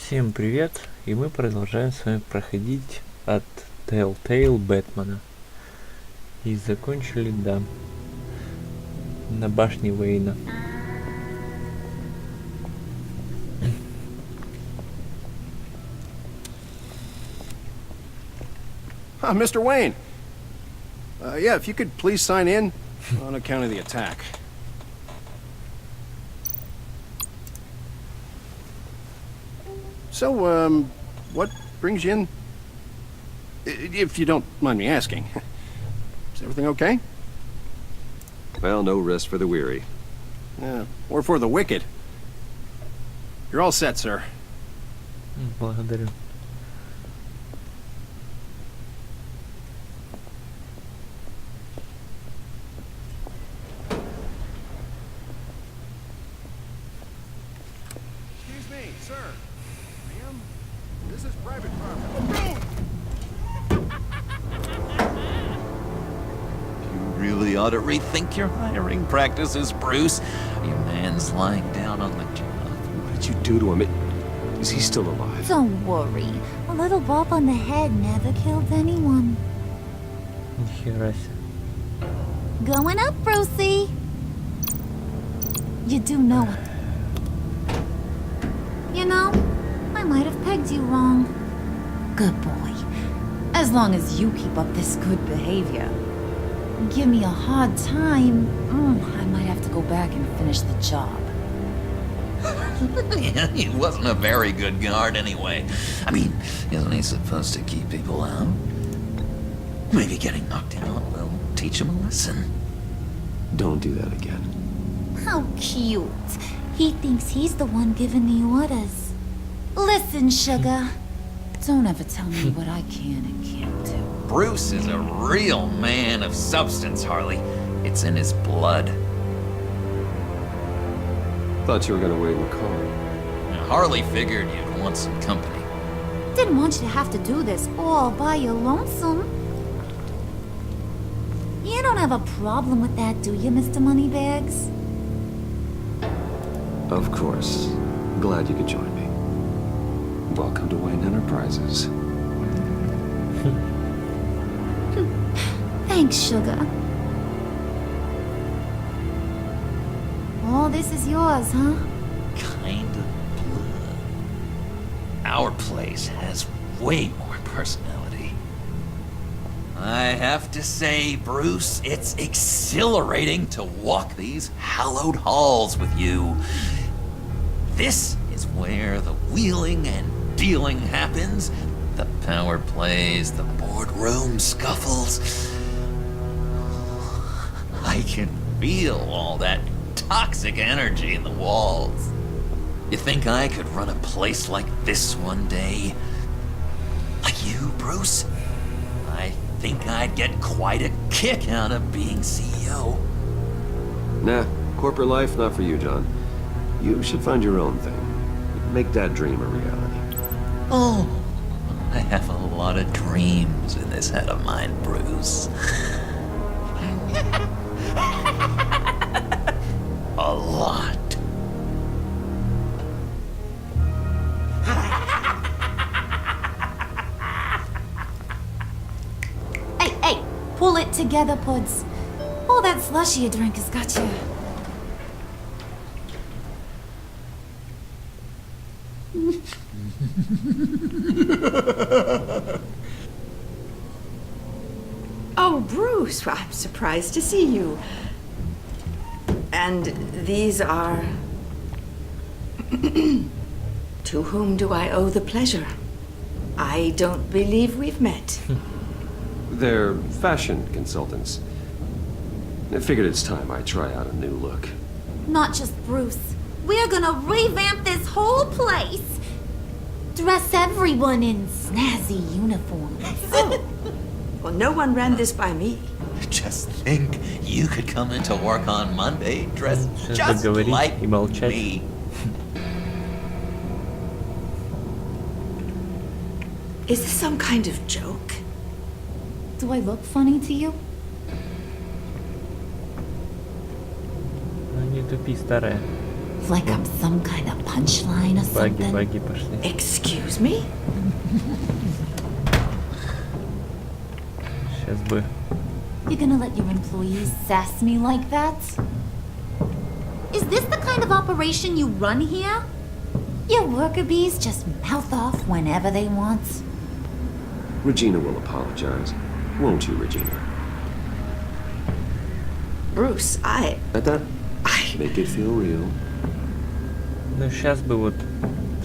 Всем привет, и мы продолжаем с вами проходить от Telltale Бэтмена. И закончили, да, на башне Уэйна. Mr. Wayne. Yeah, if you could please sign in on account of the attack. So, what brings you in? If you don't mind me asking. Is everything okay? Well, no rest for the weary. Or for the wicked. You're all set, sir. Благодарю. Excuse me, sir. Ma'am, this is private property. You really ought to rethink your hiring practices, Bruce. Your man's lying down on the job. What did you do to him? Is he still alive? Don't worry. A little bump on the head never killed anyone. Нихера себе. Going up, Brucey. You do know it. You know, I might have pegged you wrong. Good boy. As long as you keep up this good behavior. Give me a hard time, I might have to go back and finish the job. Yeah, he wasn't a very good guard anyway. I mean, isn't he supposed to keep people out? Maybe getting knocked out will teach him a lesson. Don't do that again. How cute. He thinks he's the one giving the orders. Listen, sugar. Don't ever tell me what I can and can't do. Bruce is a real man of substance, Harley. It's in his blood. Thought you were gonna wait and call him. Now, Harley figured you'd want some company. Didn't want you to have to do this all by your lonesome. You don't have a problem with that, do you, Mr. Moneybags? Of course. Glad you could join me. Welcome to Wayne Enterprises. Thanks, sugar. All this is yours, huh? Kind of blood. Our place has way more personality. I have to say, Bruce, it's exhilarating to walk these hallowed halls with you. This is where the wheeling and dealing happens, the power plays, the boardroom scuffles. I can feel all that toxic energy in the walls. You think I could run a place like this one day? Like you, Bruce? I think I'd get quite a kick out of being CEO. Nah, corporate life, not for you, John. You should find your own thing. Make that dream a reality. Oh, I have a lot of dreams in this head of mine, Bruce. A lot. Hey, pull it together, Puds. All that slushy you drink has got you. Oh, Bruce, I'm surprised to see you. And these are... To whom do I owe the pleasure? I don't believe we've met. They're fashion consultants. I figured it's time I try out a new look. Not just Bruce. We're gonna revamp this whole place. Dress everyone in snazzy uniforms. Oh, well, no one ran this by me. Just think, you could come into work on Monday dressed Сейчас just договорить like и молчать. me. Is this some kind of joke? Do I look funny to you? Ну не тупи, старая. Like I'm some kind of punchline or something. Баги пошли. Excuse me? Сейчас бы. You're gonna let your employees sass me like that? Is this the kind of operation you run here? Your worker bees just mouth off whenever they want. Regina will apologize. Won't you, Regina? Bruce, Это? Make it feel real. Ну сейчас бы вот.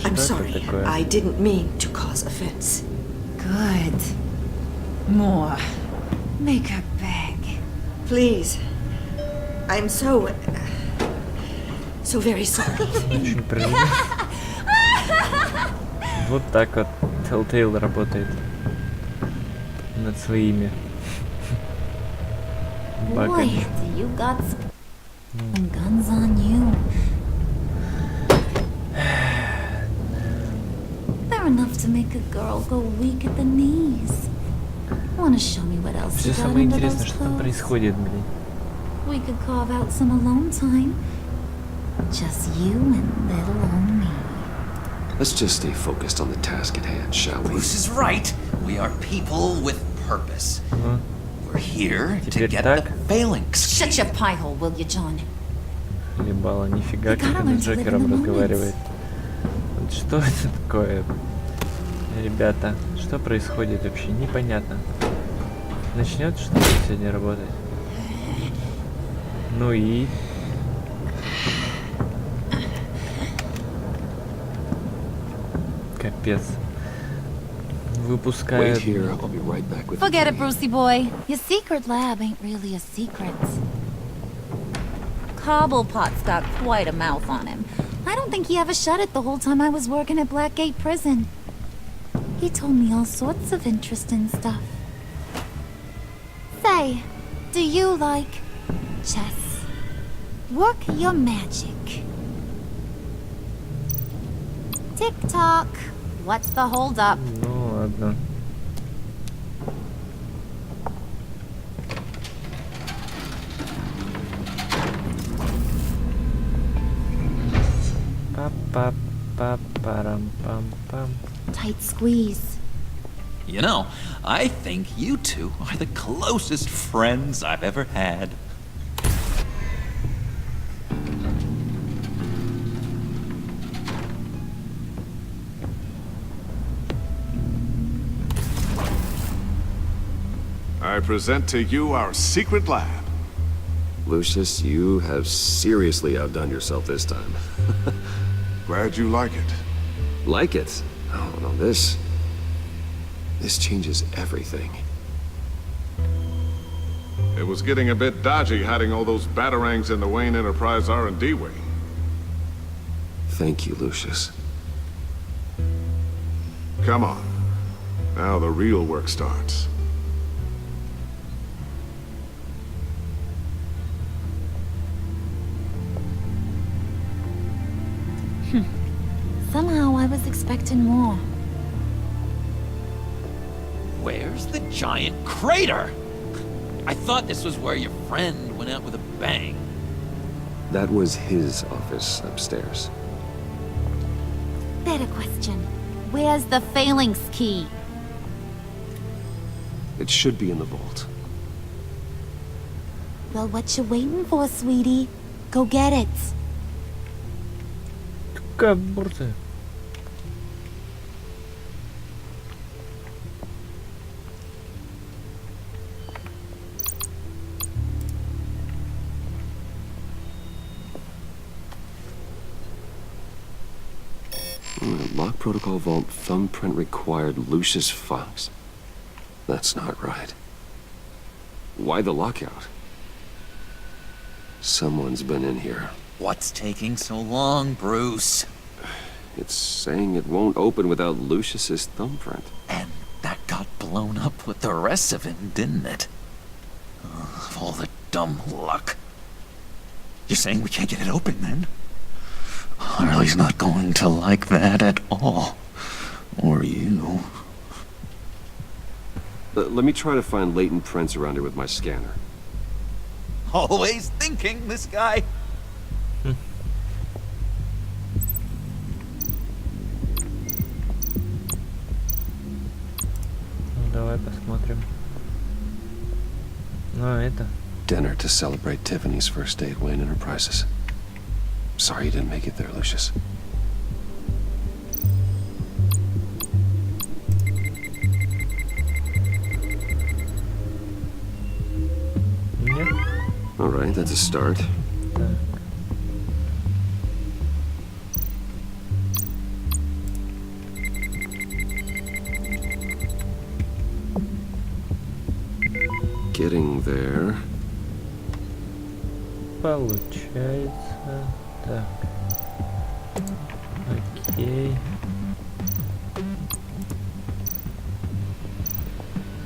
I'm Что sorry. это такое? I didn't mean to cause offense. Good. More. Make her beg. Please. I'm so very sorry. Очень правильно. Вот так вот Telltale работает над своими Boy, багами. do you got some guns on you. They're enough to make a girl go weak at the knees. Wanna show me what else Все you got самое under интересное, those что там clothes? происходит, блин. We could carve out some alone time. Just you and little old me. Let's just stay focused on the task at hand, shall we? Bruce is right. We are people with purpose. Ну, We're here to Теперь get так? the phalanx. Shut your pie hole, will you, John? хлебало, нифига, You как gotta она learn с to live in Джокером the moment. разговаривает. Вот что это такое? Ребята, что происходит вообще? Непонятно. Начнет что ли сегодня работать? Ну и... Капец. Wait Выпускает... here. I'll be right back with Forget the it, Brucey boy. Your secret lab ain't really a secret. Cobblepot's got quite a mouth on him. I don't think he ever shut it the whole time I was working at Blackgate Prison. He told me all sorts of interesting stuff. Say, do you like chess? Work your magic. Tick-tock. What's the hold-up? Ну ладно. Па-па-па-парам-пам-пам. Tight squeeze. You know, I think you two are the closest friends I've ever had. I present to you our secret lab. Lucius, you have seriously outdone yourself this time. Glad you like it. Like it? Oh, no, this changes everything. It was getting a bit dodgy hiding all those batarangs in the Wayne Enterprise R&D wing. Thank you, Lucius. Come on. Now the real work starts. Somehow I was expecting more. Where's the giant crater? I thought this was where your friend went out with a bang. That was his office upstairs. Better question. Where's the phalanx key? It should be in the vault. Well, what you waiting for, sweetie? Go get it. Кабурты. Lock protocol vault thumbprint required Lucius Fox. That's not right. Why the lockout? Someone's been in here. What's taking so long, Bruce? It's saying it won't open without Lucius's thumbprint. And that got blown up with the rest of it, didn't it? Of all the dumb luck. You're saying we can't get it open, then? Harley's not going to like that at all. Or you. Let me try to find latent prints around here with my scanner. Always thinking, this guy. Давай посмотрим. Ну, это... Dinner to celebrate Tiffany's first day at Wayne Enterprises. Sorry you didn't make it there, Lucius. Нет? Alright, that's a start. Так. Getting there. Получается... Так. Окей.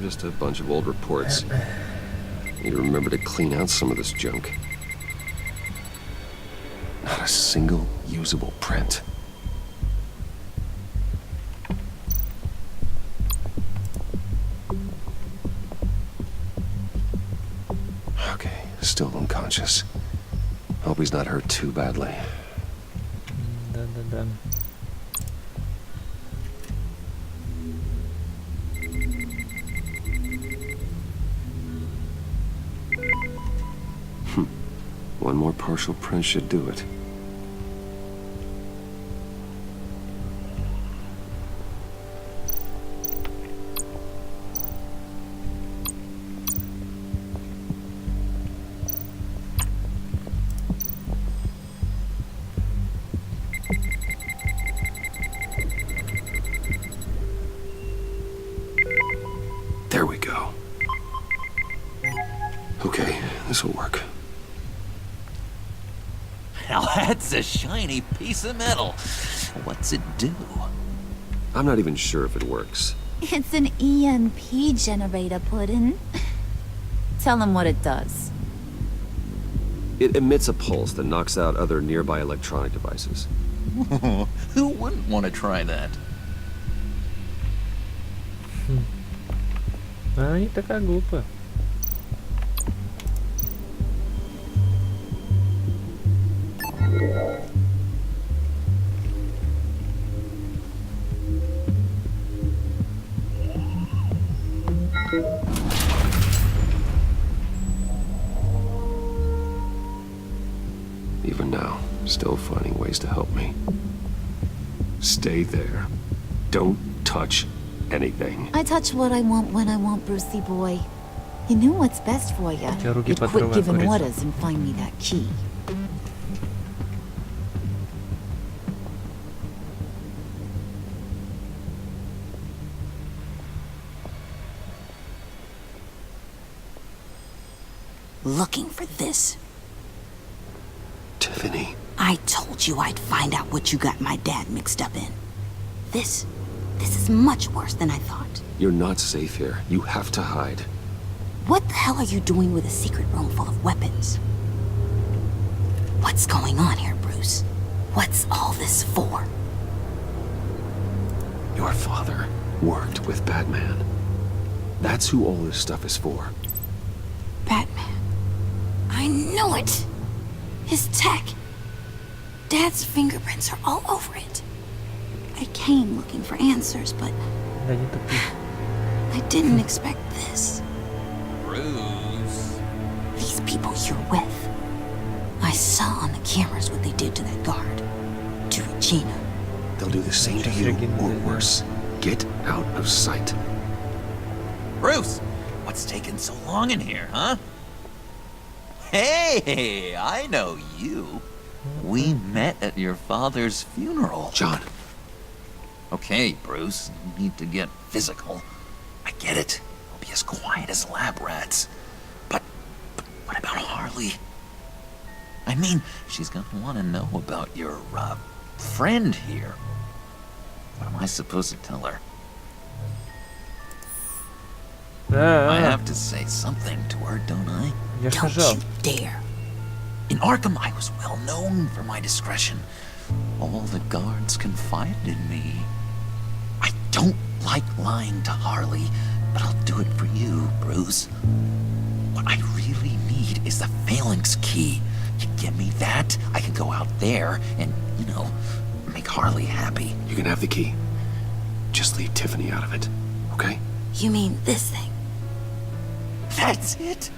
Just a bunch of old reports. Need to remember to clean out some of this junk. Not a single usable print. Okay, still unconscious. Hope he's not hurt too badly. Да-да-да. One more partial print should do it. There we go. Okay, this'll work. Now that's a shiny piece of metal. What's it do? I'm not even sure if it works. It's an EMP generator, Puddin'. Tell him what it does. It emits a pulse that knocks out other nearby electronic devices. Who wouldn't want to try that? Она не такая глупая. Even now, still finding ways to help me. Stay there. Don't touch anything. I touch what I want when I want, Brucey boy. You know what's best for you. тебя руки You'd quit подкрывают, giving курица. orders and find me that key. Looking for this. Tiffany. I told you I'd find out what you got my dad mixed up in. This is much worse than I thought. You're not safe here. You have to hide. What the hell are you doing with a secret room full of weapons? What's going on here, Bruce? What's all this for? Your father worked with Batman. That's who all this stuff is for. Batman. I knew it! His tech. Dad's fingerprints are all over it. I came looking for answers, but Да не тупи. I didn't expect this. Bruce. These people you're with. I saw on the cameras what they did to that guard. To Regina. They'll do the same to you, or worse. Get out of sight. Bruce, what's taking so long in here, huh? Hey, I know you. We met at your father's funeral. John. Okay, Bruce, you need to get physical. I get it. We'll be as quiet as lab rats. But what about Harley? I mean, she's gonna want to know about your, friend here. What am I supposed to tell her? I have to say something to her, don't I? Я ж Don't нажал. you dare. In Arkham, I was well known for my discretion. All the guards confided in me. I don't like lying to Harley, but I'll do it for you, Bruce. What I really need is the phalanx key. You give me that, I can go out there and, you know, make Harley happy. You can have the key. Just leave Tiffany out of it, okay? You mean this thing? That's it?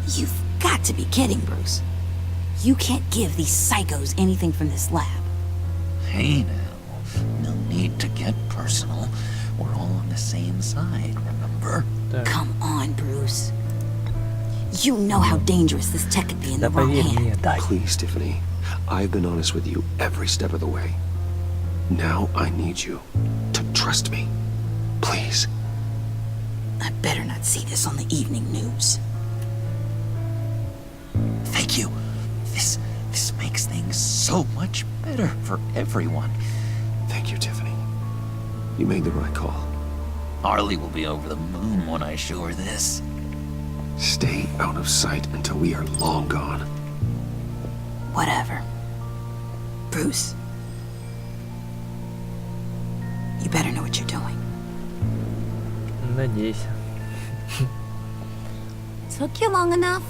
You've got to be kidding, Bruce. You can't give these psychos anything from this lab. Hey now, no need to get personal. We're all on the same side, remember? Come on, Bruce. You know how dangerous this tech could be in Да the wrong поверь мне, hand. дай. Please, Tiffany. I've been honest with you every step of the way. Now I need you to trust me. Please. I better not see this on the evening news. Thank you. This makes things so much better for everyone. Thank you, Tiffany. You made the right call. Harley will be over the moon when I show her this. Stay out of sight until we are long gone. Whatever. Bruce. You better know what you're doing. Надейся. Took you long enough?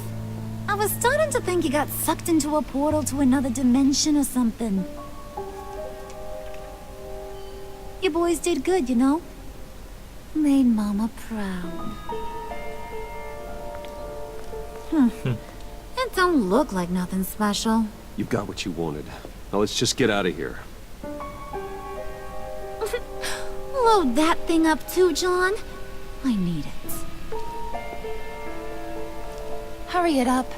I was starting to think you got sucked into a portal to another dimension or something. You boys did good, you know? Made Mama proud. It don't look like nothing special. You've got what you wanted. Now let's just get out of here. Load that thing up too, John. I need it. Hurry it up.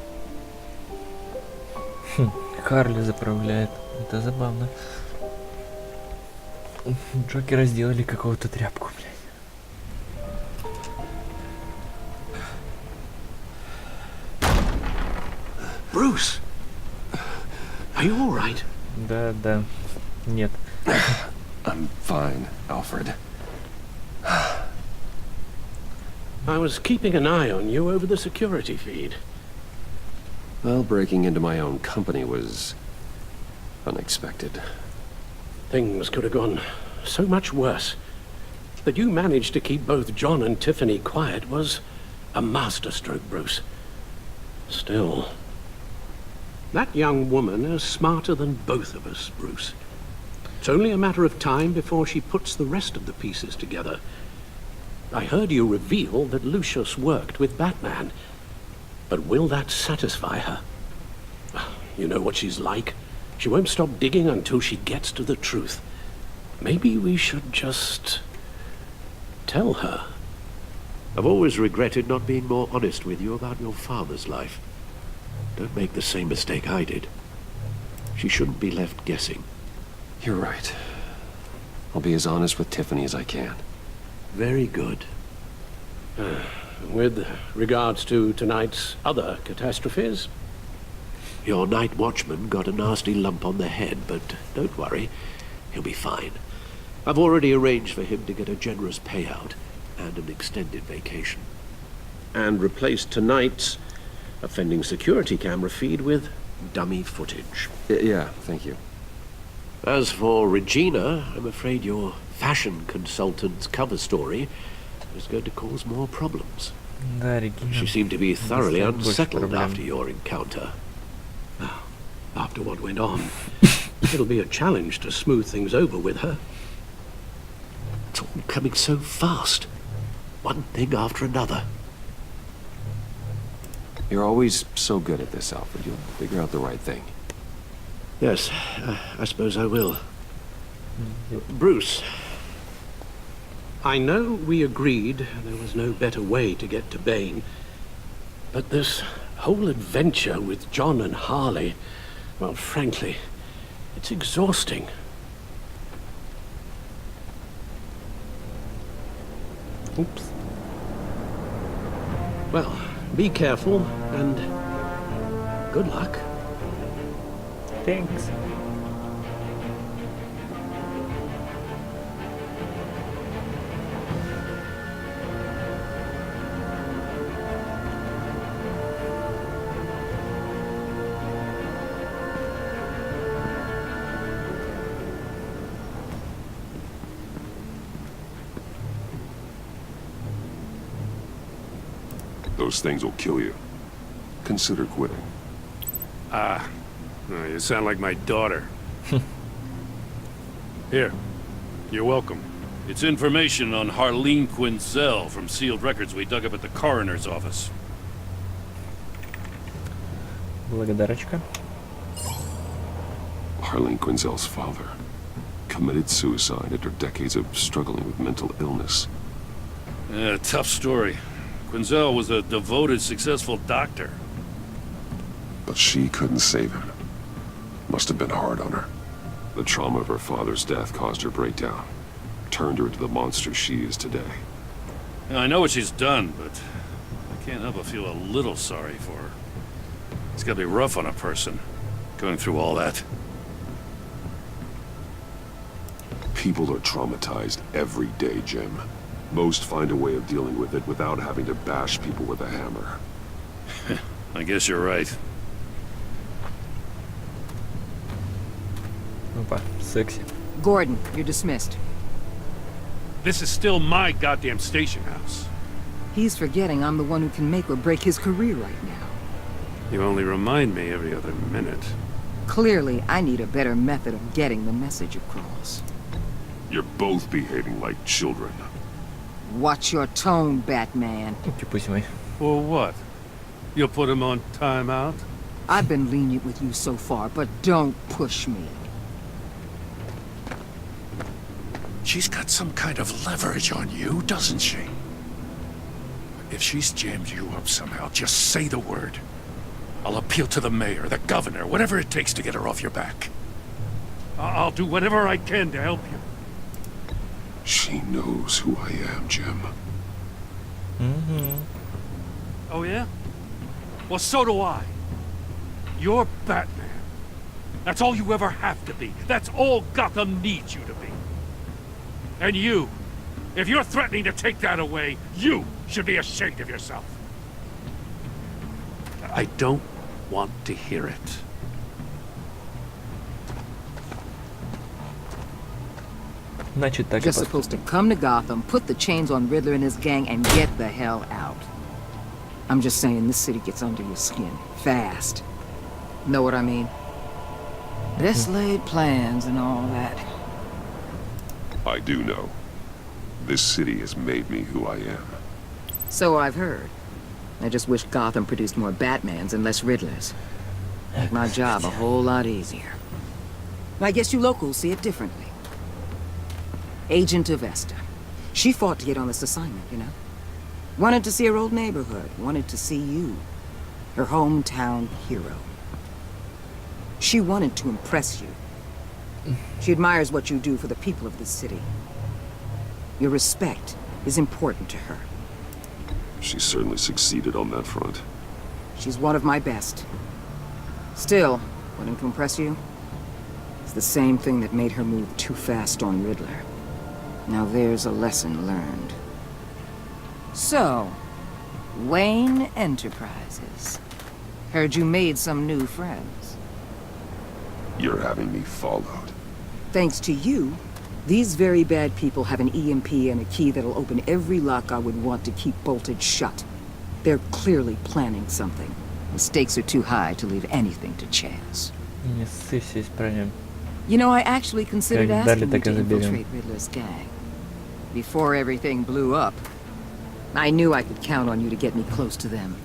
Харли заправляет. Это забавно. Джокера сделали какого-то тряпку, блядь. Bruce, are you all right? Да. Нет. I'm fine, Alfred. I was keeping an eye on you over the security feed. Well, breaking into my own company was unexpected. Things could have gone so much worse. That you managed to keep both John and Tiffany quiet was a masterstroke, Bruce. Still, that young woman is smarter than both of us, Bruce. It's only a matter of time before she puts the rest of the pieces together. I heard you reveal that Lucius worked with Batman. But will that satisfy her? You know what she's like. She won't stop digging until she gets to the truth. Maybe we should just tell her. I've always regretted not being more honest with you about your father's life. Don't make the same mistake I did. She shouldn't be left guessing. You're right. I'll be as honest with Tiffany as I can. Very good. With regards to tonight's other catastrophes? Your night watchman got a nasty lump on the head, but don't worry. He'll be fine. I've already arranged for him to get a generous payout and an extended vacation. And replaced tonight's offending security camera feed with dummy footage. Yeah, thank you. As for Regina, I'm afraid your fashion consultant's cover story is going to cause more problems. Да, Регина. She seemed to be thoroughly Больше unsettled проблем. after your encounter. After what went on, it'll be a challenge to smooth things over with her. It's all coming so fast. One thing after another. You're always so good at this, Alfred. You'll figure out the right thing. Yes, I suppose I will. Bruce, I know we agreed there was no better way to get to Bane, but this whole adventure with John and Harley, well, frankly, it's exhausting. Oops. Well, be careful and good luck. Thanks. Those things will kill you. Consider quitting. You sound like my daughter. Here, you're welcome. It's information on Harleen Quinzel from sealed records we dug up at the coroner's office. Благодарочка. Harleen Quinzel's father committed suicide after decades of struggling with mental illness. Yeah, tough story. Quinzel was a devoted, successful doctor. But she couldn't save him. Must have been hard on her. The trauma of her father's death caused her breakdown. Turned her into the monster she is today. Now, I know what she's done, but I can't help but feel a little sorry for her. It's gotta be rough on a person, going through all that. People are traumatized every day, Jim. Most find a way of dealing with it without having to bash people with a hammer. I guess you're right. Опа, секси. Gordon, you're dismissed. This is still my goddamn station house. He's forgetting I'm the one who can make or break his career right now. You only remind me every other minute. Clearly, I need a better method of getting the message across. You're both behaving like children. Watch your tone, Batman. Типа мой. For what? You'll put him on timeout? I've been lenient with you so far, but don't push me. She's got some kind of leverage on you, doesn't she? If she's jammed you up somehow, just say the word. I'll appeal to the mayor, the governor, whatever it takes to get her off your back. I'll do whatever I can to help you. She knows who I am, Jim. Oh, yeah? Well, so do I. You're Batman. That's all you ever have to be. That's all Gotham needs you to be. And you, if you're threatening to take that away, you should be ashamed of yourself. I don't want to hear it. Значит, так и Just supposed to come to Gotham, put the chains on Riddler and his gang, and get the hell out. I'm just saying, this city gets under your skin. Fast. Know what I mean? Best laid plans and all that. I do know. This city has made me who I am. So I've heard. I just wish Gotham produced more Batmans and less Riddlers. Make my job a whole lot easier. I guess you locals see it differently. Agent Avesta. She fought to get on this assignment, you know? Wanted to see her old neighborhood. Wanted to see you. Her hometown hero. She wanted to impress you. She admires what you do for the people of this city. Your respect is important to her. She certainly succeeded on that front. She's one of my best. Still, wanting to impress you? It's the same thing that made her move too fast on Riddler. Now there's a lesson learned. So, Wayne Enterprises. Heard you made some new friends. You're having me followed. Thanks to you, these very bad people have an EMP and a key that'll open every lock I would want to keep bolted shut. They're clearly planning something. The stakes are too high to leave anything to chance. Не ссы, все исправим. You know, I actually considered Как дали, asking you так и to заберем. infiltrate Riddler's gang. Before everything blew up, I knew I could count on you to get me close to them.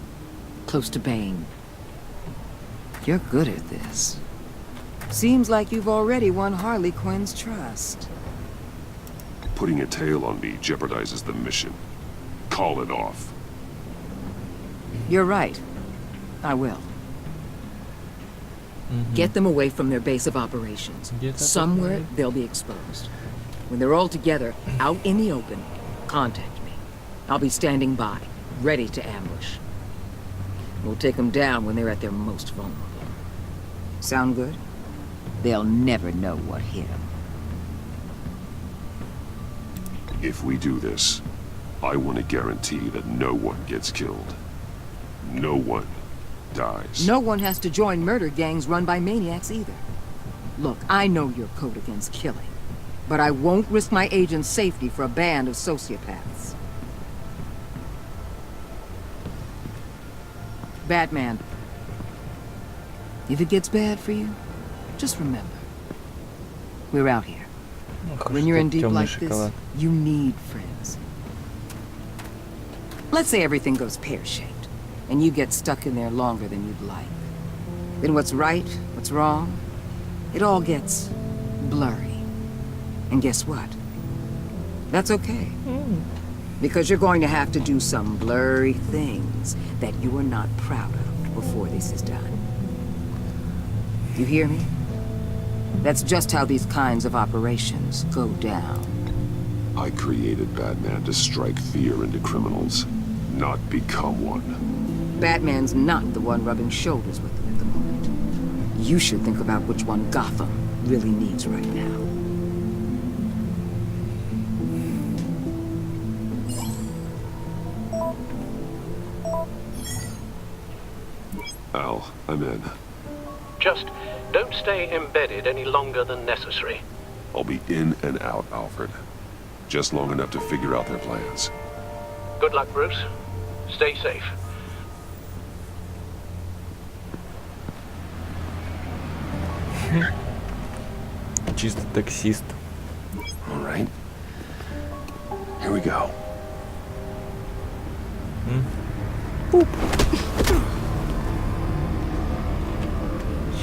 Close to Bane. You're good at this. Seems like you've already won Harley Quinn's trust. Putting a tail on me jeopardizes the mission. Call it off. You're right. I will. Get them away from their base of operations. Somewhere they'll be exposed. When they're all together, out in the open, contact me. I'll be standing by, ready to ambush. We'll take them down when they're at their most vulnerable. Sound good? They'll never know what hit them. If we do this, I want to guarantee that no one gets killed. No one dies. No one has to join murder gangs run by maniacs either. Look, I know your code against killing, but I won't risk my agent's safety for a band of sociopaths. Batman, if it gets bad for you, just remember, we're out here. When you're in deep Темный like this, шоколад. you need friends. Let's say everything goes pear-shaped, and you get stuck in there longer than you'd like. Then what's right, what's wrong, it all gets blurry. And guess what? That's okay. Because you're going to have to do some blurry things that you are not proud of before this is done. You hear me? That's just how these kinds of operations go down. I created Batman to strike fear into criminals, not become one. Batman's not the one rubbing shoulders with them at the moment. You should think about which one Gotham really needs right now. Al, I'm in. Just don't stay embedded any longer than necessary. I'll be in and out, Alfred. Just long enough to figure out their plans. Good luck, Bruce. Stay safe. Чисто таксист. All right. Here we go.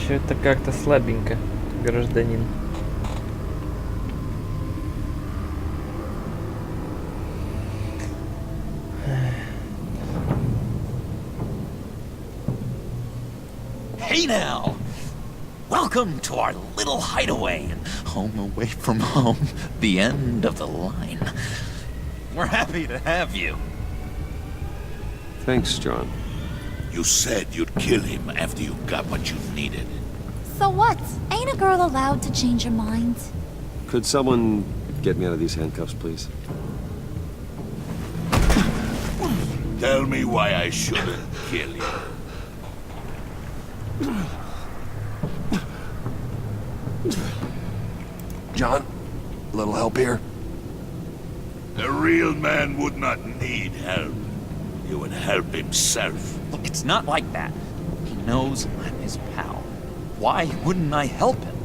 Че это как-то слабенько, гражданин. Hey now! Welcome to our little hideaway and home away from home, the end of the line. We're happy to have you. Thanks, John. You said you'd kill him after you got what you needed. So what? Ain't a girl allowed to change her mind? Could someone get me out of these handcuffs, please? Tell me why I shouldn't kill you. John, a little help here? A real man would not need help. He would help himself. Look, it's not like that. He knows I'm his pal. Why wouldn't I help him?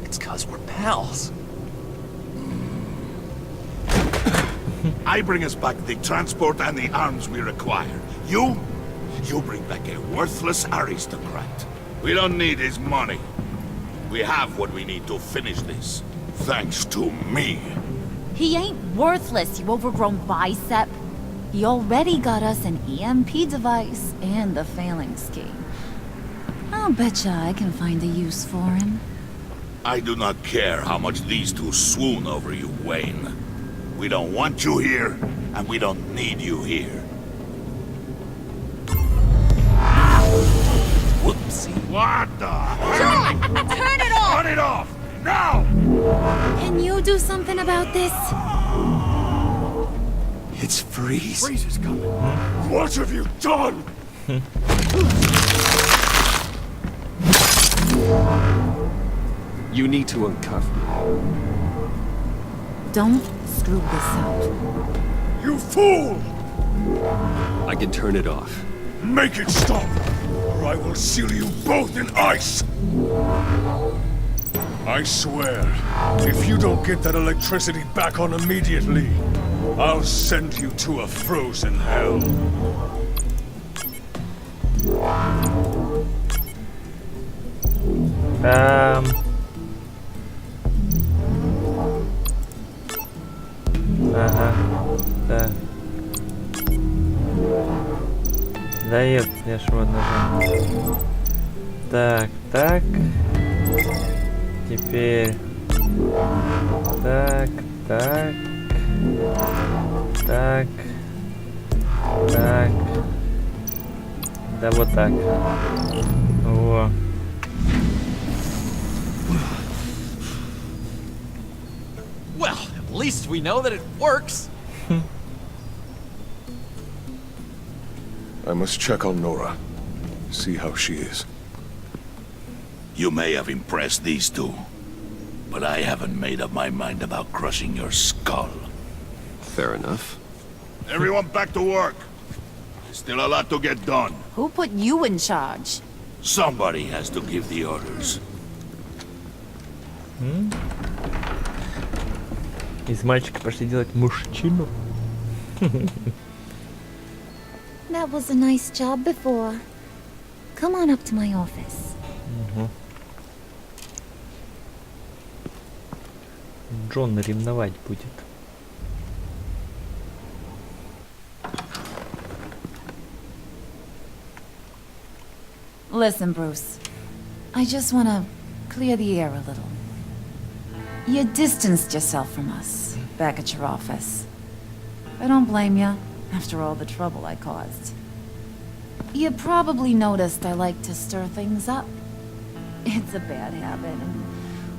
It's 'cause we're pals. I bring us back the transport and the arms we require. You bring back a worthless aristocrat. We don't need his money. We have what we need to finish this. Thanks to me. He ain't worthless, you overgrown bicep. He already got us an EMP device and the phalanx key. I'll betcha I can find a use for him. I do not care how much these two swoon over you, Wayne. We don't want you here, and we don't need you here. Whoopsie. What the? Turn it off! Turn it off! Now! Can you do something about this? It's Freeze. Freeze is coming. What have you done? You need to uncuff me. Don't screw this up. You fool! I can turn it off. Make it stop, or I will seal you both in ice! I swear, if you don't get that electricity back on immediately, I'll send you to a frozen hell. Ага, да. Да, я ж вот нажал. Так, так. Теперь. Так, так. Так. Так. Да вот так. Во. Well, at least we know that it works. I must check on Nora. See how she is. You may have impressed these two, but I haven't made up my mind about crushing your skull. Fair enough. Everyone back to work. Still a lot to get done. Who put you in charge? Somebody has to give the orders. Из мальчика пошли делать мужчину. That was a nice job before. Come on up to my office. Джон ревновать будет. Listen, Bruce. I just want to clear the air a little. You distanced yourself from us back at your office. I don't blame you, after all the trouble I caused. You probably noticed I like to stir things up. It's a bad habit, and,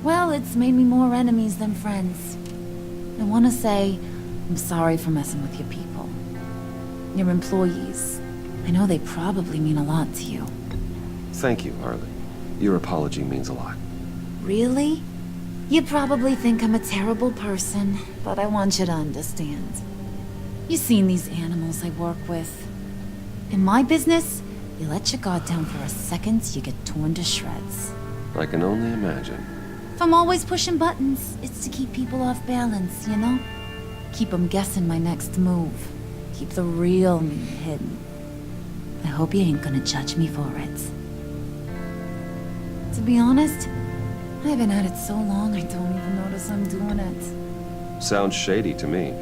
well, it's made me more enemies than friends. I want to say I'm sorry for messing with your people. Your employees. I know they probably mean a lot to you. Thank you, Harley. Your apology means a lot. Really? You probably think I'm a terrible person, but I want you to understand. You've seen these animals I work with. In my business, you let your guard down for a second, you get torn to shreds. I can only imagine. If I'm always pushing buttons, it's to keep people off balance, you know? Keep them guessing my next move. Keep the real me hidden. I hope you ain't gonna judge me for it. To be honest, I've been at it so long I don't even notice I'm doing it. Sounds shady to me.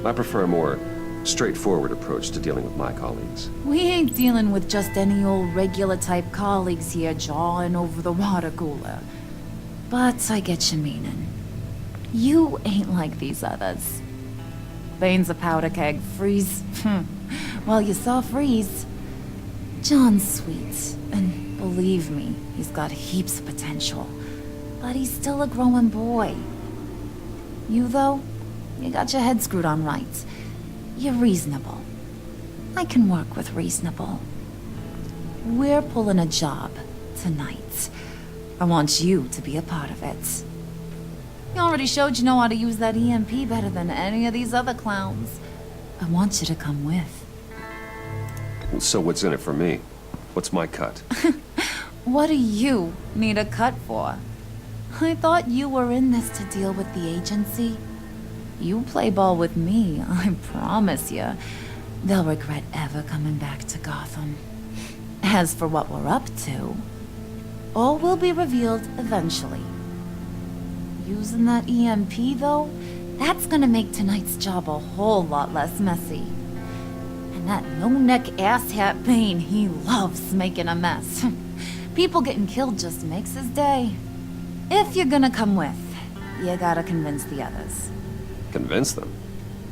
I prefer a more straightforward approach to dealing with my colleagues. We ain't dealing with just any old regular type colleagues here jawing over the water cooler. But I get your meaning. You ain't like these others. Bane's a powder keg, Freeze. Well, you saw Freeze. John's sweet, and believe me, he's got heaps of potential. But he's still a growing boy. You, though, you got your head screwed on right. You're reasonable. I can work with reasonable. We're pulling a job tonight. I want you to be a part of it. You already showed you know how to use that EMP better than any of these other clowns. I want you to come with. So what's in it for me? What's my cut? What do you need a cut for? I thought you were in this to deal with the agency. You play ball with me, I promise you. They'll regret ever coming back to Gotham. As for what we're up to, all will be revealed eventually. Using that EMP, though, that's gonna make tonight's job a whole lot less messy. And that no-neck asshat Bane, he loves making a mess. People getting killed just makes his day. If you're gonna come with, you gotta convince the others. Convince them?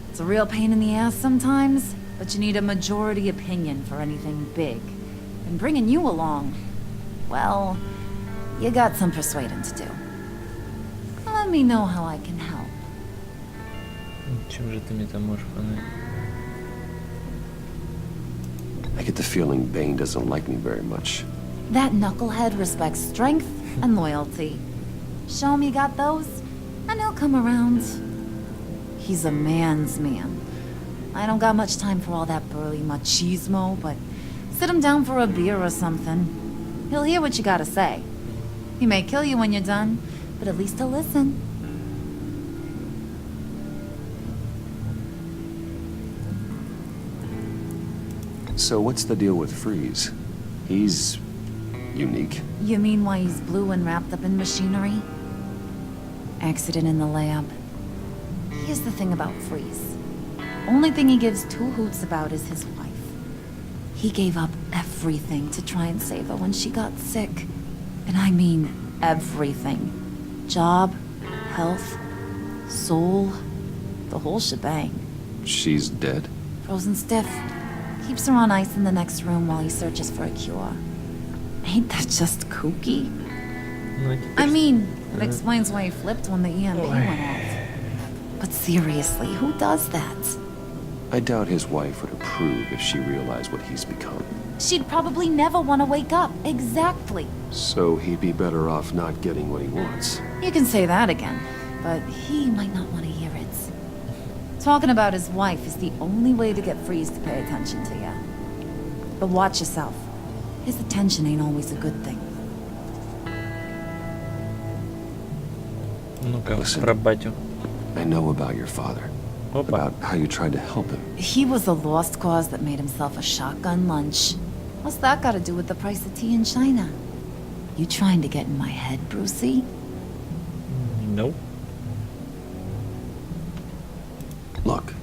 It's a real pain in the ass sometimes, but you need a majority opinion for anything big. And bringing you along, well, you got some persuading to do. Let me know how I can help. Чем же ты мне там можешь помочь? I get the feeling Bane doesn't like me very much. That knucklehead respects strength and loyalty. Show him you got those, and he'll come around. He's a man's man. I don't got much time for all that burly machismo, but sit him down for a beer or something. He'll hear what you gotta say. He may kill you when you're done, but at least he'll listen. So what's the deal with Freeze? He's unique. You mean why he's blue and wrapped up in machinery? Accident in the lab. Here's the thing about Freeze. Only thing he gives two hoots about is his wife. He gave up everything to try and save her when she got sick. And I mean everything. Job, health, soul, the whole shebang. She's dead? Frozen stiff. Keeps her on ice in the next room while he searches for a cure. Ain't that just kooky? I mean, it explains why he flipped when the EMP went off. But seriously, who does that? I doubt his wife would approve if she realized what he's become. She'd probably never want to wake up. Exactly. So he'd be better off not getting what he wants. You can say that again, but he might not want to hear it. Talking about his wife is the only way to get Freeze to pay attention to you. But watch yourself. His attention ain't always a good thing. Ну-ка, про батю. I know about your father. Opa. About how you tried to help him. He was a lost cause that made himself a shotgun lunch. What's that got to do with the price of tea in China? You trying to get in my head, Brucey? Nope. Look,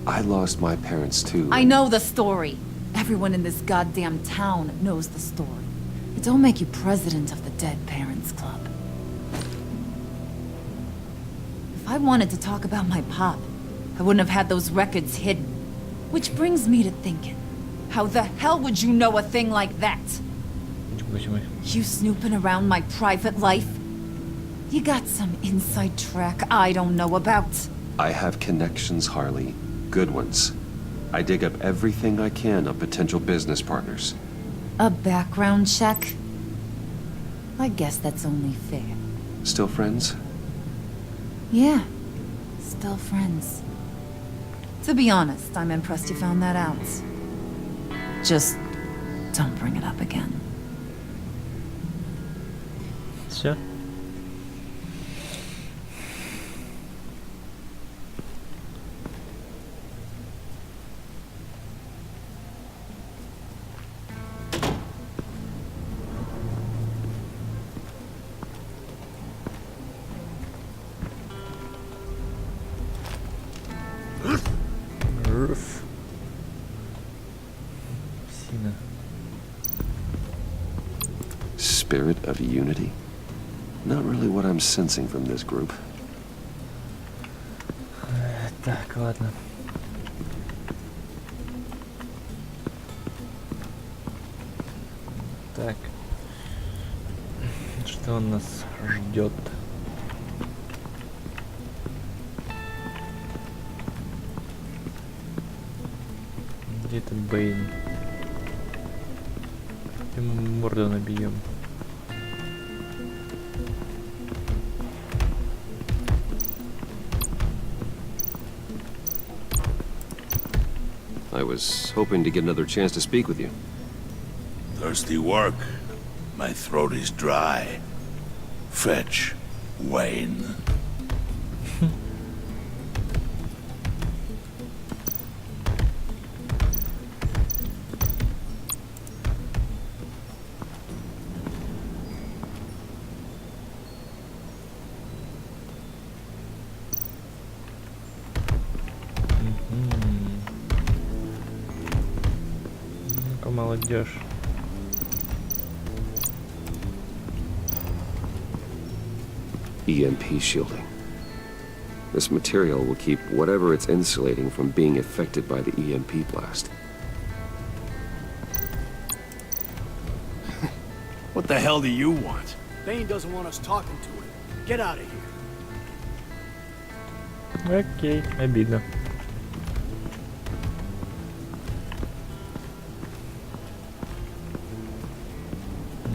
I lost my parents too. I know the story. Everyone in this goddamn town knows the story. It don't make you president of the Dead Parents Club. If I wanted to talk about my pop, I wouldn't have had those records hidden. Which brings me to thinking, how the hell would you know a thing like that? You snooping around my private life? You got some inside track I don't know about. I have connections, Harley. Good ones. I dig up everything I can of potential business partners. A background check? I guess that's only fair. Still friends? Yeah, still friends. To be honest, I'm impressed you found that out. Just don't bring it up again. Все. Псина. Spirit of unity? Not really what I'm sensing from this group. Так, ладно. Так. Что он нас ждет? Где этот Бэйн? Ему морду набьем. I was hoping to get another chance to speak with you. Thirsty work. My throat is dry. Fetch Wayne. Ну-ка, молодежь. EMP shielding. This material will keep whatever it's insulating from being affected by the EMP blast. What the hell do you want? Bane doesn't want us talking to him. Get out of here. Окей, обидно.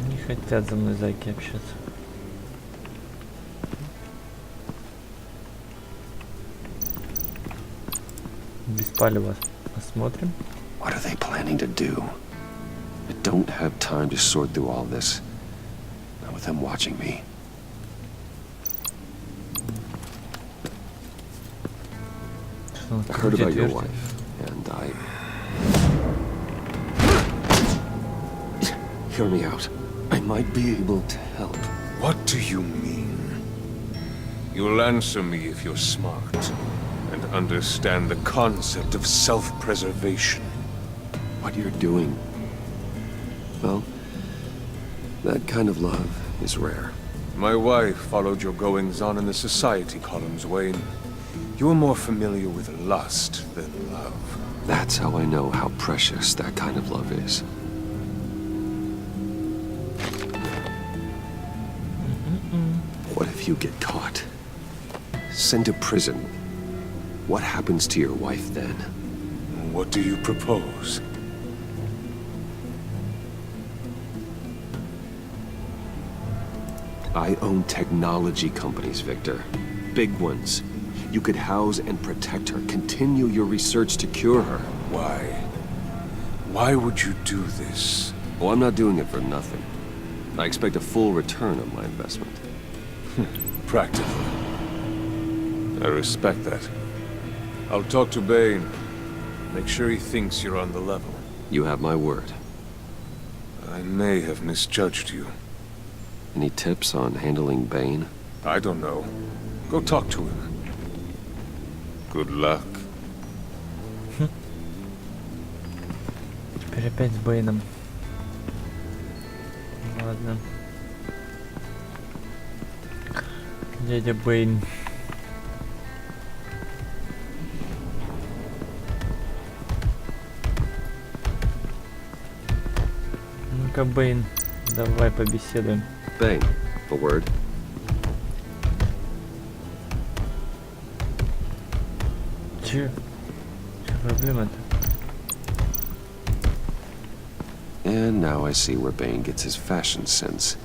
Не хотят за мной зайки общаться. Без палева посмотрим. What are they planning to do? I don't have time to sort through all this. Not with them watching me. I heard about your wife, and Hear me out. I might be able to help. What do you mean? You'll answer me if you're smart and understand the concept of self-preservation. What you're doing, well, that kind of love is rare. My wife followed your goings-on in the society columns, Wayne. You are more familiar with lust than love. That's how I know how precious that kind of love is. What if you get caught? Sent to prison? What happens to your wife then? What do you propose? I own technology companies, Victor. Big ones. You could house and protect her, continue your research to cure her. Why? Why would you do this? Oh, I'm not doing it for nothing. I expect a full return on my investment. Practical. I respect that. I'll talk to Bane. Make sure he thinks you're on the level. You have my word. I may have misjudged you. Any tips on handling Bane? I don't know. Go talk to him. Good luck. Теперь опять с Бэйном. Ладно. Дядя Бэйн. Ну-ка, Бэйн, давай побеседуем. Bane, a word. Че проблема-то? And now I see where Bane gets his fashion sense.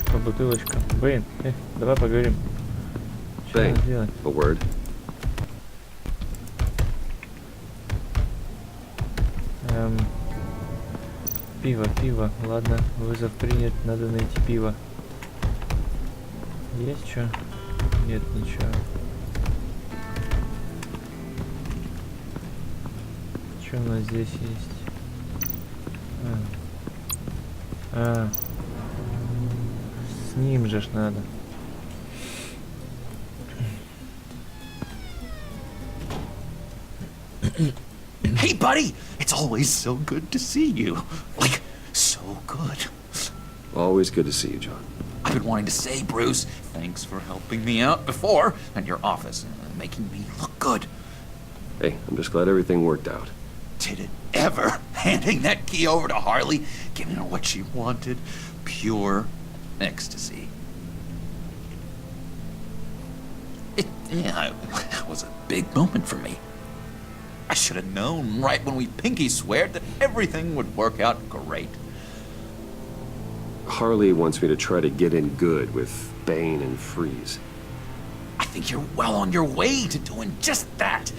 По бутылочкам. Бэйн, давай поговорим. Что Bane, надо делать? a word. Пиво. Ладно, вызов принят, надо найти пиво. Есть что? Нет, ничего. Что у нас здесь есть? С ним же ж надо. Hey, buddy! It's always so good to see you. Like, so good. Always good to see you, John. I've been wanting to say, Bruce, thanks for helping me out before at your office, making me look good. Hey, I'm just glad everything worked out. Did it ever? Handing that key over to Harley, giving her what she wanted. Pure ecstasy. It was a big moment for me. I should have known right when we pinky sweared that everything would work out great. Harley wants me to try to get in good with Bane and Freeze. I think you're well on your way to doing just that.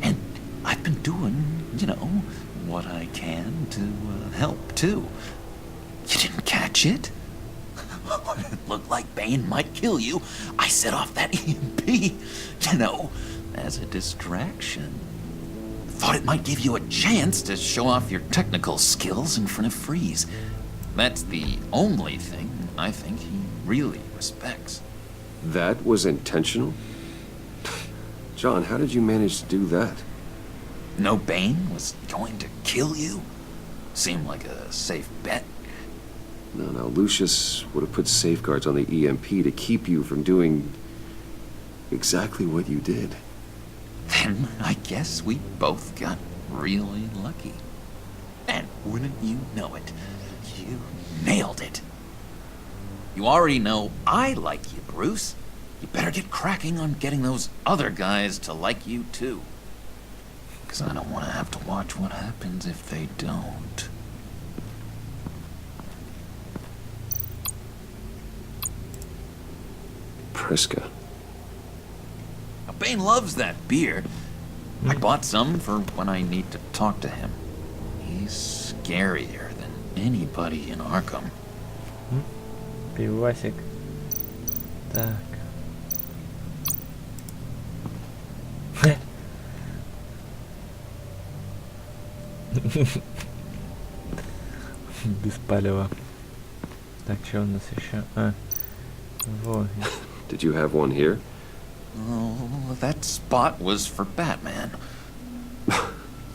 And I've been doing, you know, what I can to help, too. You didn't catch it? When it looked like Bane might kill you, I set off that EMP, you know, as a distraction. Thought it might give you a chance to show off your technical skills in front of Freeze. That's the only thing I think he really respects. That was intentional? John, how did you manage to do that? No Bane was going to kill you? Seemed like a safe bet. No, Lucius would have put safeguards on the EMP to keep you from doing exactly what you did. Then I guess we both got really lucky. And wouldn't you know it, you nailed it. You already know I like you, Bruce. You better get cracking on getting those other guys to like you too. 'Cause I don't want to have to watch what happens if they don't. Priska. Bane loves that beer. I bought some for when I need to talk to him. He's scarier than anybody in Arkham. Пивасик. Так. Без палева. Так, что у нас еще? Вот. Did you have one here? Oh, that spot was for Batman.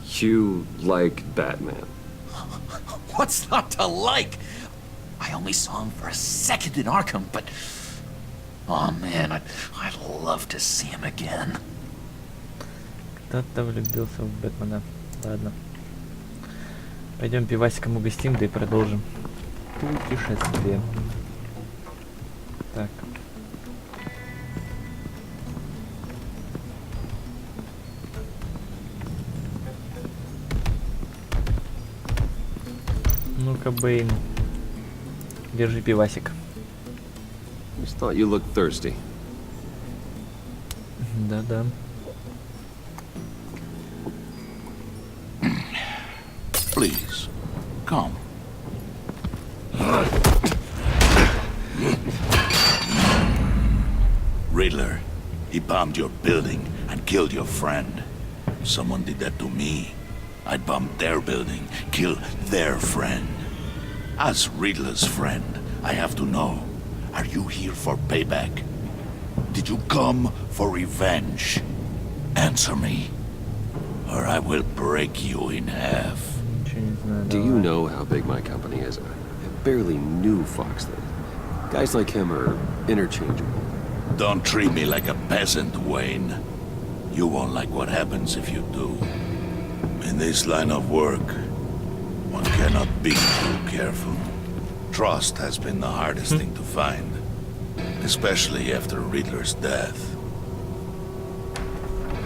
You like Batman? What's not to like? I only saw him for a second in Arkham, but... Oh man, I'd love to see him again. Кто-то влюбился в Бэтмена. Ладно. Пойдем пивасиком угостим, да и продолжим путешествие. Так. Ну-ка, Бэйн. Держи пивасик. Just thought you looked thirsty. Да-да. Please, come. Riddler, he bombed your building and killed your friend. If someone did that to me, I'd bomb their building, kill their friend. As Riddler's friend, I have to know, are you here for payback? Did you come for revenge? Answer me, or I will break you in half. Do you know how big my company is? I barely knew Foxley. Guys like him are interchangeable. Don't treat me like a peasant, Wayne. You won't like what happens if you do. In this line of work, one cannot be too careful. Trust has been the hardest thing to find, especially after Riddler's death.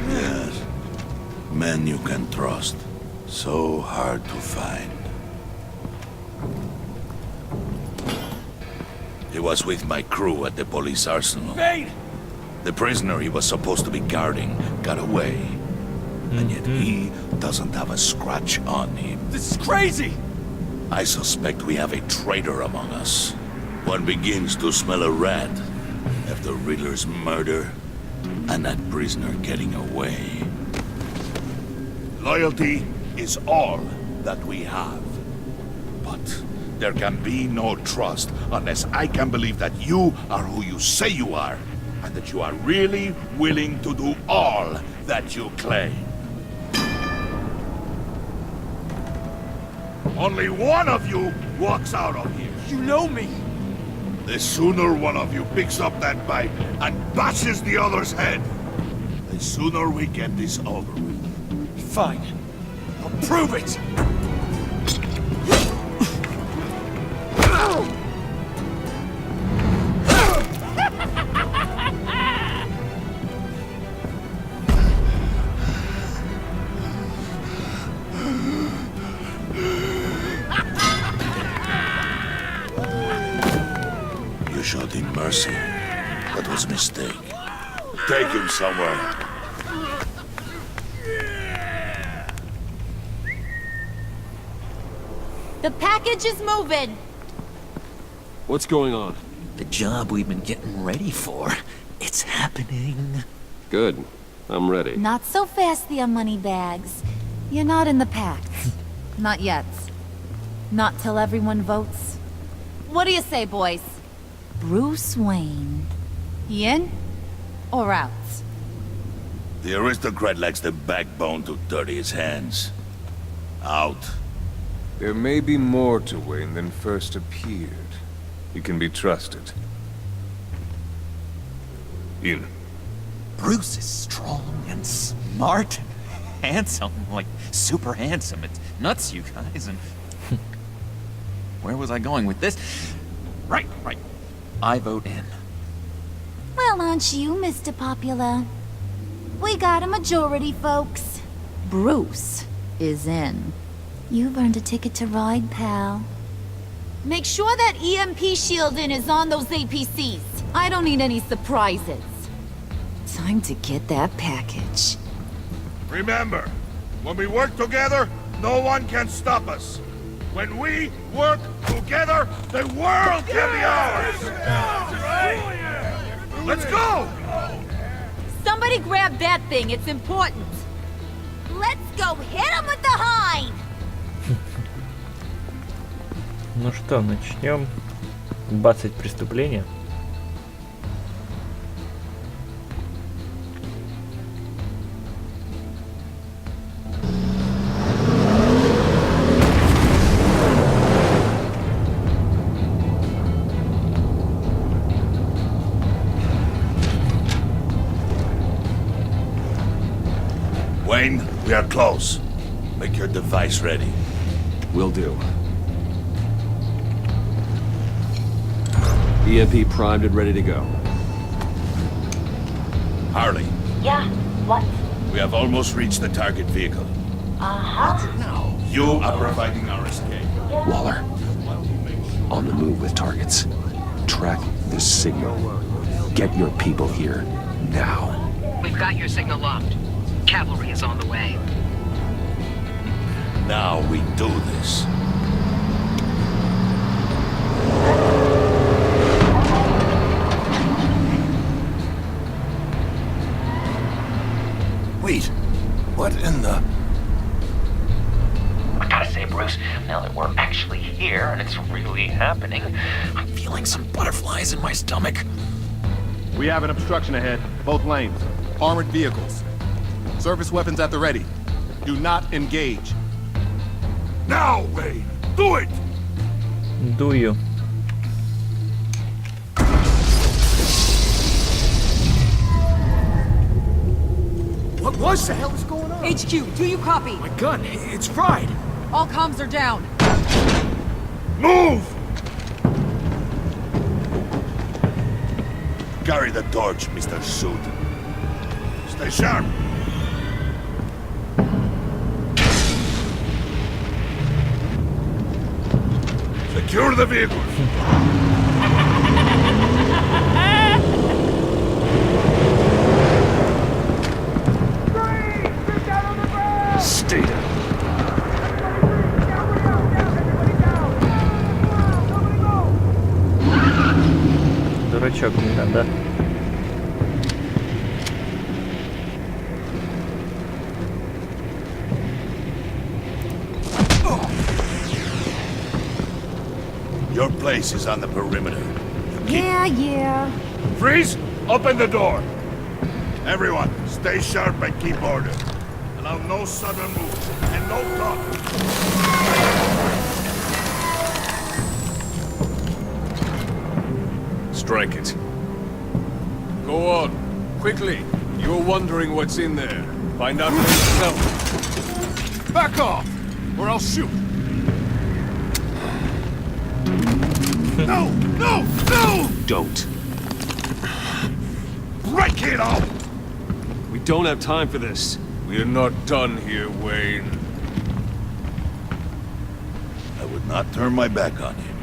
Yes, men you can trust. So hard to find. He was with my crew at the police arsenal. Bane! The prisoner he was supposed to be guarding got away. And yet he doesn't have a scratch on him. This is crazy! I suspect we have a traitor among us. One begins to smell a rat after Riddler's murder and that prisoner getting away. Loyalty is all that we have. But there can be no trust unless I can believe that you are who you say you are, and that you are really willing to do all that you claim. Only one of you walks out of here. You know me! The sooner one of you picks up that bike and bashes the other's head, the sooner we get this over with. Fine. I'll prove it! You showed him mercy. That was a mistake. Take him somewhere. The package is moving. What's going on? The job we've been getting ready for. It's happening. Good. I'm ready. Not so fast, the money bags. You're not in the pact. Not yet. Not till everyone votes. What do you say, boys? Bruce Wayne. He in or out? The aristocrat lacks the backbone to dirty his hands. Out. There may be more to Wayne than first appeared. He can be trusted. In. Bruce is strong and smart and handsome, like super handsome. It's nuts, you guys, and... Where was I going with this? Right. I vote in. Well, aren't you, Mr. Popular? We got a majority, folks. Bruce is in. You've earned a ticket to ride, pal. Make sure that EMP shielding is on those APCs. I don't need any surprises. Time to get that package. Remember, when we work together, no one can stop us. When we work together, the world can be ours! Let's go! Somebody grab that thing, it's important. Let's go hit him with the hind! Ну что, начнем бацать преступления. Wayne, we are close. Make your device ready. Will do. EMP primed and ready to go. Harley. Yeah, what? We have almost reached the target vehicle. Uh-huh. Now, you are providing our escape. Waller, on the move with targets. Track the signal. Get your people here, now. We've got your signal locked. Cavalry is on the way. Now we do this. What in the... I gotta say, Bruce, now that we're actually here and it's really happening, I'm feeling some butterflies in my stomach. We have an obstruction ahead, both lanes. Armored vehicles. Service weapons at the ready. Do not engage. Now, Wayne! Do it! Do you? What the hell is going on? HQ, do you copy? My gun, it's fried. All comms are down. Move! Carry the torch, Mr. Suit. Stay sharp. Secure the vehicle. Stay down. Дурачок меня, да? Your place is on the perimeter. Yeah. Freeze! Open the door! Everyone, stay sharp and keep order. Allow no sudden moves and no talk. Strike it. Go on. Quickly. You're wondering what's in there. Find out for yourself. Back off! Or I'll shoot! No! No! No! Don't. Break it up! We don't have time for this. We are not done here, Wayne. I would not turn my back on you.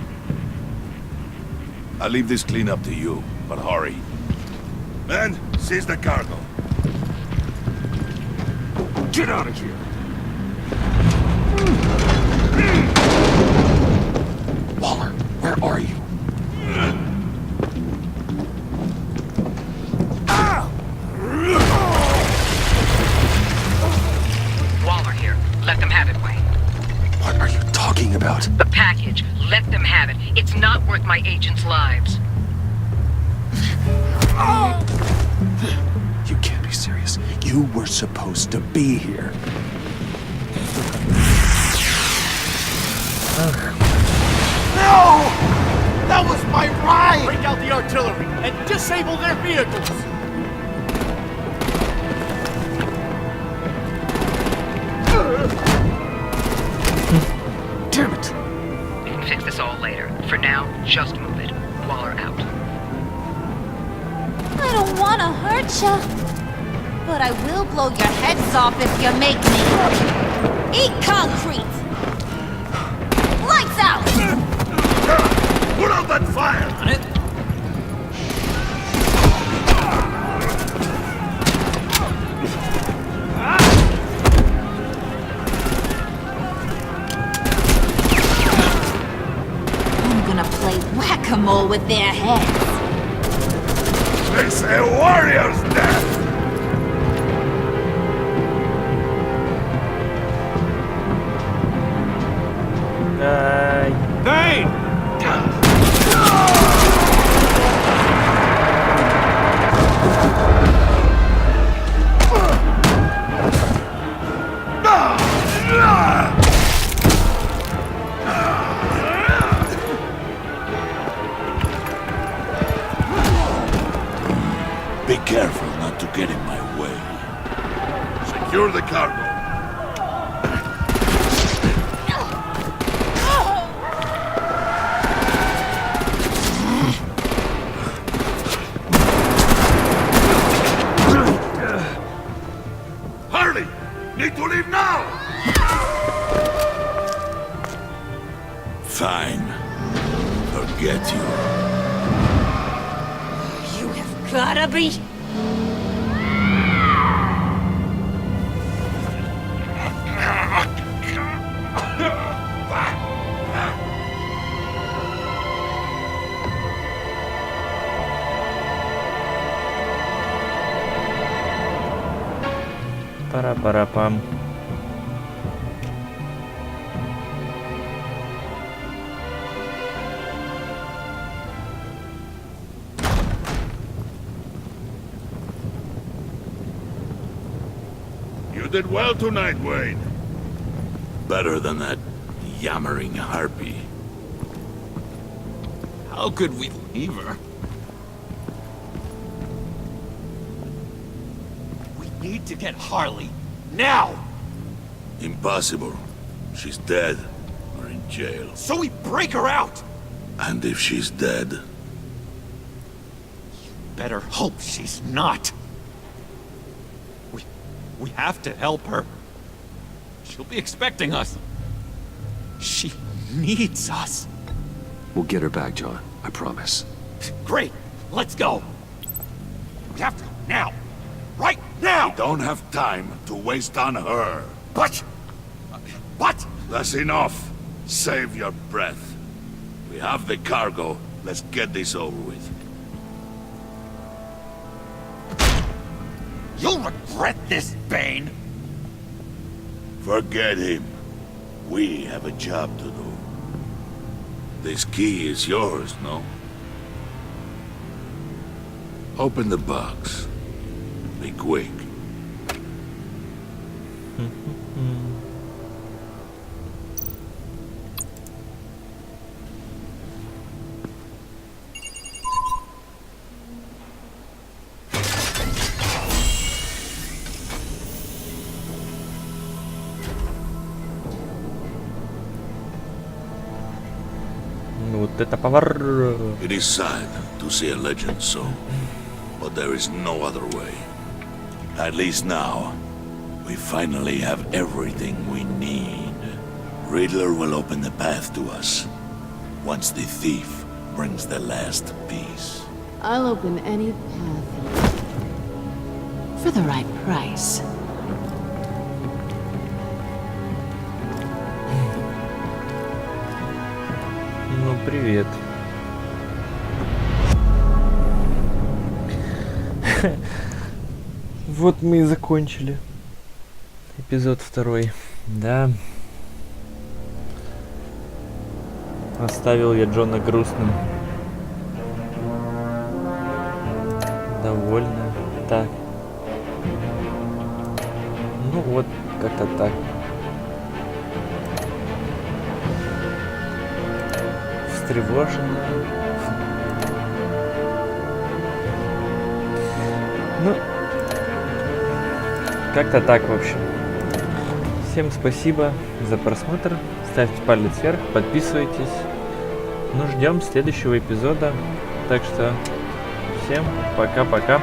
I'll leave this clean up to you, but hurry. Men, seize the cargo. Get out of here! Waller, where are you? Waller here. Let them have it, Wayne. What are you talking about? The package. Let them have it. It's not worth my agents' lives. You can't be serious. You were supposed to be here. No! That was my ride! Break out the artillery and disable their vehicles! Damn it! We can fix this all later. For now, just move it. Waller out. I don't want to hurt ya, but I will blow your heads off if you make me. Eat concrete! Lights out! Put out that fire! I'm gonna play whack-a-mole with their heads. It's a warrior's death! Dane! Be careful not to get in my way. Secure the cargo. Hurry! Need to leave now! Fine. Forget you. You have gotta be... Пара-пара-пам. You did well tonight, Wayne. Better than that yammering harpy. How could we leave her? We need to get Harley. Now! Impossible. She's dead or in jail. So we break her out! And if she's dead? Better hope she's not. We have to help her. She'll be expecting us. She needs us. We'll get her back, John. I promise. Great. Let's go. We have to now. Right now! We don't have time to waste on her. But... That's enough. Save your breath. We have the cargo. Let's get this over with. You'll regret this, Bane! Forget him. We have a job to do. This key is yours, no? Open the box. Be quick. Вот это поворот. It is sad to see a legend so, but there is no other way. At least now, we finally have everything we need. Riddler will open the path to us, once the thief brings the last piece. I'll open any path for the right price. Ну, привет. Вот мы и закончили. Эпизод 2. Да. Оставил я Джона грустным. Довольно. Так. Ну вот, как-то так. Встревоженно. Ну, как-то так, в общем. Всем спасибо за просмотр. Ставьте палец вверх, подписывайтесь. Ну, ждем следующего эпизода. Так что всем пока-пока.